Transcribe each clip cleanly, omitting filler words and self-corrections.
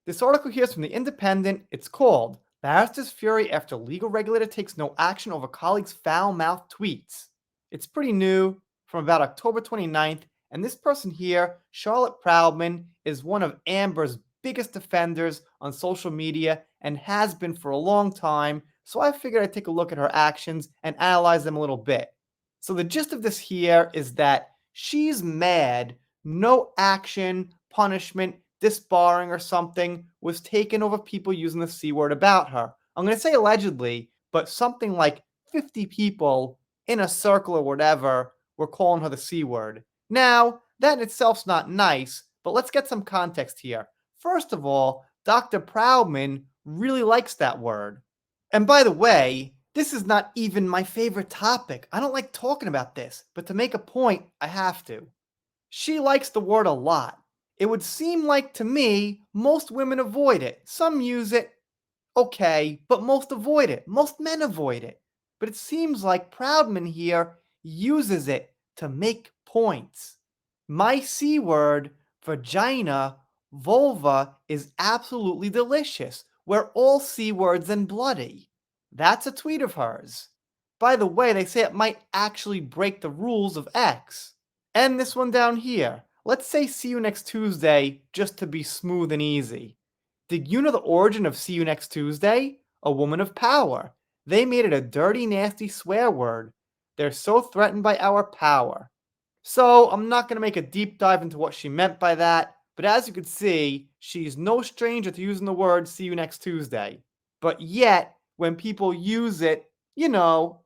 This article here is from The Independent. It's called Barrister's Fury After Legal Regulator Takes No Action Over Colleagues' Foul Mouth Tweets. It's pretty new, from about October 29th, and this person here, Charlotte Proudman, is one of Amber's biggest defenders on social media and has been for a long time, so I figured I'd take a look at her actions and analyze them a little bit. So the gist of this here is that she's mad no action, punishment, disbarring or something was taken over people using the C word about her. I'm going to say allegedly, but something like 50 people in a circle or whatever were calling her the C word. Now, that in itself's not nice, but let's get some context here. First of all, Dr. Proudman really likes that word. And by the way, this is not even my favorite topic. I don't like talking about this, but to make a point, I have to. She likes the word a lot. It would seem like to me most women avoid it. Some use it, okay, but most avoid it. Most men avoid it. But it seems like Proudman here uses it to make points. My C word, vagina, vulva, is absolutely delicious. We're all C words and bloody. That's a tweet of hers. By the way, they say it might actually break the rules of X. And this one down here. Let's say see you next Tuesday just to be smooth and easy. Did you know the origin of see you next Tuesday? A woman of power. They made it a dirty, nasty swear word. They're so threatened by our power. So I'm not going to make a deep dive into what she meant by that, but as you can see, she's no stranger to using the word see you next Tuesday. But yet, when people use it,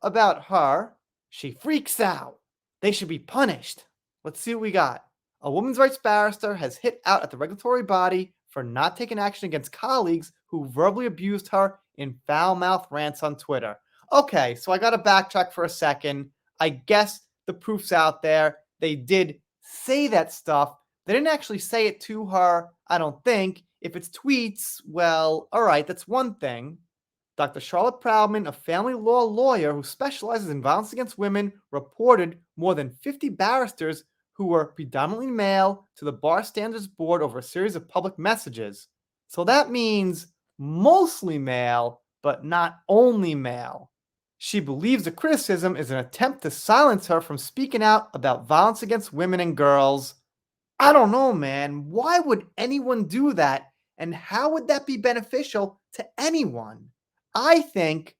about her, she freaks out. They should be punished. Let's see what we got. A women's rights barrister has hit out at the regulatory body for not taking action against colleagues who verbally abused her in foul-mouthed rants on Twitter. Okay, so I got to backtrack for a second. I guess the proof's out there. They did say that stuff. They didn't actually say it to her, I don't think. If it's tweets, well, all right, that's one thing. Dr. Charlotte Proudman, a family law lawyer who specializes in violence against women, reported more than 50 barristers who were predominantly male to the Bar Standards Board over a series of public messages. So that means mostly male, but not only male. She believes the criticism is an attempt to silence her from speaking out about violence against women and girls. I don't know, man. Why would anyone do that? And how would that be beneficial to anyone? I think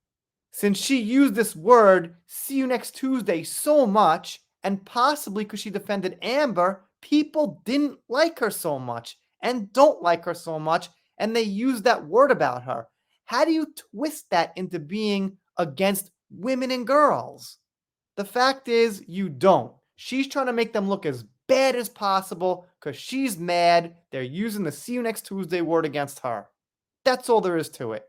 since she used this word, see you next Tuesday, so much, and possibly because she defended Amber, people didn't like her so much and don't like her so much, and they used that word about her. How do you twist that into being against women and girls? The fact is, you don't. She's trying to make them look as bad as possible because she's mad they're using the see you next Tuesday word against her. That's all there is to it.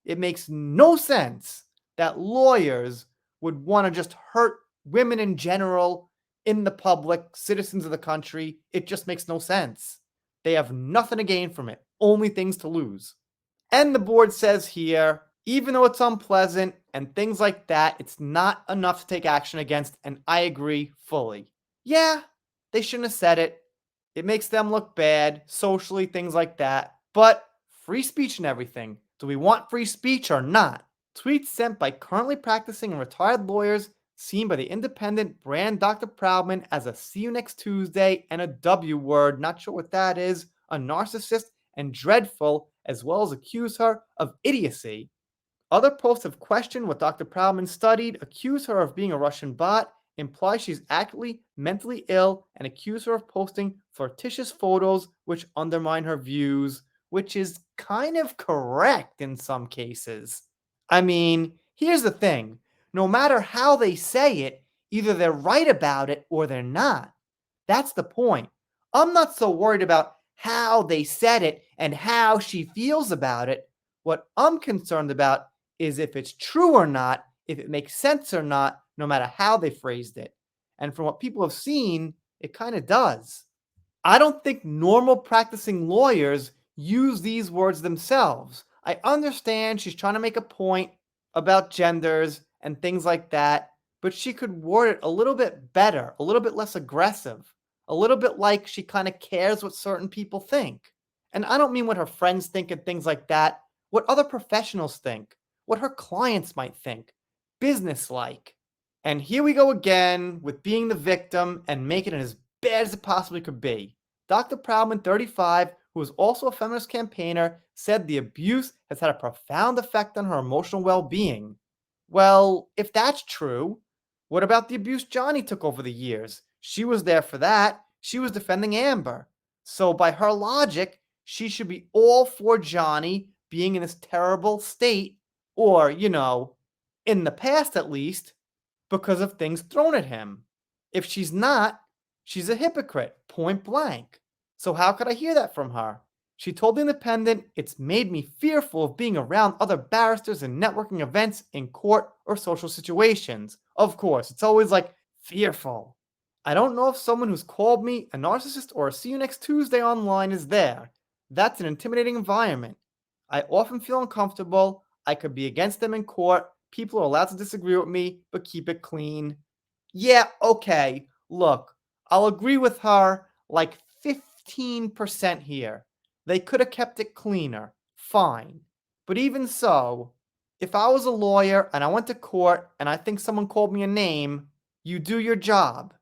It makes no sense that lawyers would want to just hurt women in general, in the public, citizens of the country. It just makes no sense. They have nothing to gain from it, only things to lose. And the board says here, even though it's unpleasant and things like that, it's not enough to take action against, and I agree fully. Yeah, they shouldn't have said it. It makes them look bad, socially, things like that. But free speech and everything. Do we want free speech or not? Tweets sent by currently practicing and retired lawyers seen by the Independent brand Dr. Proudman as a see you next Tuesday and a W word, not sure what that is, a narcissist and dreadful, as well as accuse her of idiocy. Other posts have questioned what Dr. Proudman studied, accuse her of being a Russian bot, imply she's actively mentally ill, and accuse her of posting flirtatious photos which undermine her views, which is kind of correct in some cases. I mean, here's the thing. No matter how they say it, either they're right about it or they're not. That's the point. I'm not so worried about how they said it and how she feels about it. What I'm concerned about is if it's true or not, if it makes sense or not, no matter how they phrased it. And from what people have seen, it kind of does. I don't think normal practicing lawyers use these words themselves. I understand she's trying to make a point about genders and things like that, but she could word it a little bit better, a little bit less aggressive, a little bit like she kind of cares what certain people think. And I don't mean what her friends think and things like that, what other professionals think, what her clients might think, business like. And here we go again with being the victim and making it as bad as it possibly could be. Dr. Proudman, 35, who is also a feminist campaigner, said the abuse has had a profound effect on her emotional well being. Well, if that's true, what about the abuse Johnny took over the years? She was there for that. She was defending Amber. So, by her logic, she should be all for Johnny being in this terrible state, or, in the past at least, because of things thrown at him. If she's not, she's a hypocrite, point blank. So how could I hear that from her? She told The Independent, it's made me fearful of being around other barristers in networking events, in court, or social situations. Of course, it's always like fearful. I don't know if someone who's called me a narcissist or a see you next Tuesday online is there. That's an intimidating environment. I often feel uncomfortable. I could be against them in court. People are allowed to disagree with me, but keep it clean. Yeah, okay. Look, I'll agree with her like 15% here. They could have kept it cleaner. Fine. But even so, if I was a lawyer and I went to court and I think someone called me a name, you do your job.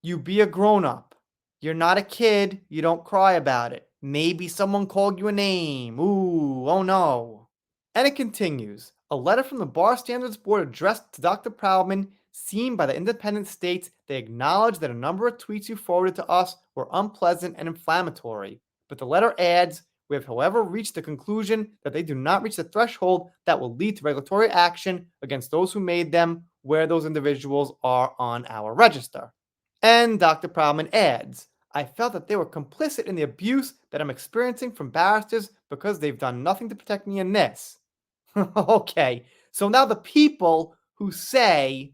You be a grown up. You're not a kid. You don't cry about it. Maybe someone called you a name. Ooh, oh no. And it continues. A letter from the Bar Standards Board addressed to Dr. Proudman, seen by the Independent, states they acknowledge that a number of tweets you forwarded to us were unpleasant and inflammatory. But the letter adds, we have, however, reached the conclusion that they do not reach the threshold that will lead to regulatory action against those who made them, where those individuals are on our register. And Dr. Proudman adds, I felt that they were complicit in the abuse that I'm experiencing from barristers because they've done nothing to protect me in this. Okay, so now the people who say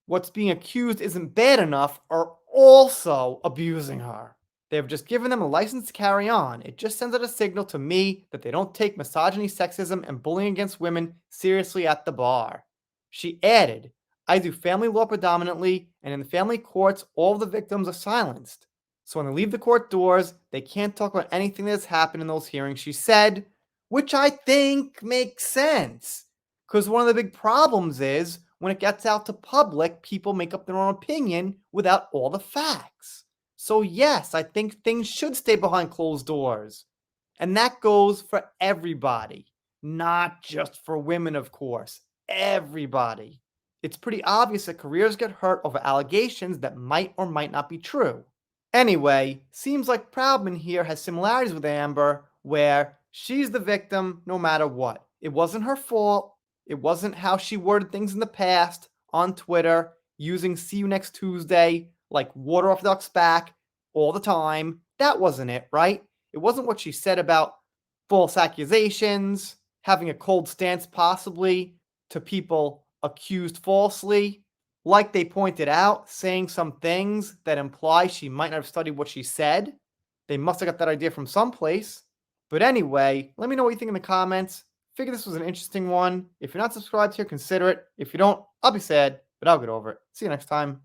what's being accused isn't bad enough are also abusing her. They've just given them a license to carry on. It just sends out a signal to me that they don't take misogyny, sexism, and bullying against women seriously at the bar. She added, I do family law predominantly, and in the family courts, all of the victims are silenced. So when they leave the court doors, they can't talk about anything that's happened in those hearings, she said, which I think makes sense. Because one of the big problems is when it gets out to public, people make up their own opinion without all the facts. So, yes, I think things should stay behind closed doors. And that goes for everybody, not just for women, of course. Everybody. It's pretty obvious that careers get hurt over allegations that might or might not be true. Anyway, seems like Proudman here has similarities with Amber, where she's the victim no matter what. It wasn't her fault. It wasn't how she worded things in the past on Twitter, using see you next Tuesday like water off a duck's back all the time. That wasn't it, right? It wasn't what she said about false accusations, having a cold stance possibly to people accused falsely. Like they pointed out, saying some things that imply she might not have studied what she said. They must have got that idea from someplace. But anyway, let me know what you think in the comments. Figure this was an interesting one. If you're not subscribed here, consider it. If you don't, I'll be sad, but I'll get over it. See you next time.